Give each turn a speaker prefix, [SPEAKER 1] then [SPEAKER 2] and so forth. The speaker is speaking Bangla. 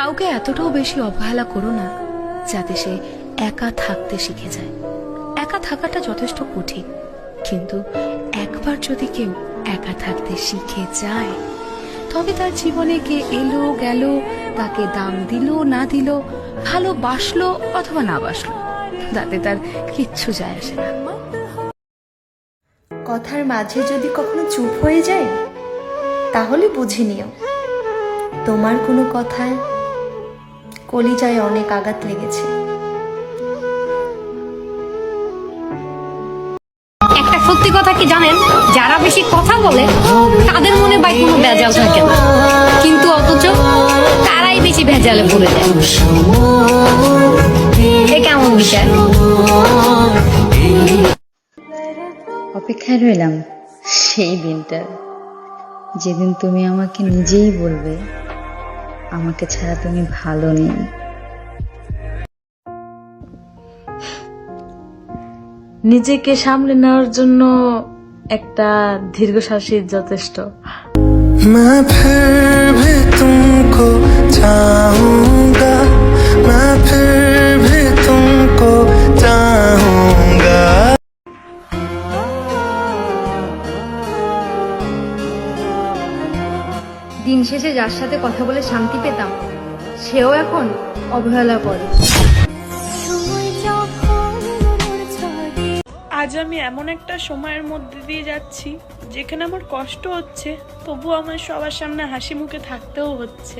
[SPEAKER 1] কাউকে এতটাও বেশি অবহেলা করো না যাতে সে একা থাকতে শিখে যায়। একা থাকাটা যথেষ্ট কঠিন, কিন্তু একবার যদি কেউ একা থাকতে শিখে যায় তবে তার জীবনে কে এলো গেল, তাকে দাম দিল না দিল, ভালোবাসলো অথবা না বাসলো, তাতে তার কিচ্ছু যায় আসে না।
[SPEAKER 2] কথার মাঝে যদি কখনো চুপ হয়ে যায় তাহলে বুঝে নিও তোমার কোনো কথায় কলিজায় অনেক আঘাত লেগেছে।
[SPEAKER 3] একটা সত্যি কথা কি জানেন, যারা বেশি কথা বলে তাদের মনে বা কোনো ভেজাল থাকে না, কিন্তু অথচ তারাই বেশি ভেজালে পড়ে যায়। এ কেমন বিষয়?
[SPEAKER 4] অপেক্ষায় রইলাম সেই দিনটা, যেদিন তুমি আমাকে নিজেই বলবে আমাকে ছাড়া তুমি ভালো নেই।
[SPEAKER 5] নিজেকে সামলে নেওয়ার জন্য একটা দীর্ঘশ্বাসই যথেষ্ট।
[SPEAKER 6] मैं फिर भी तुमको चाहूंगा, मैं फिर भी तुमको चाहूंगा।
[SPEAKER 3] দিন শেষে যার সাথে কথা বলে শান্তি পেতাম সেও এখন অবহেলা করে।
[SPEAKER 7] আজ আমি এমন একটা সময়ের মধ্যে দিয়ে যাচ্ছি যেখানে আমার কষ্ট হচ্ছে, তবু আমার সবার সামনে হাসি মুখে থাকতেও হচ্ছে।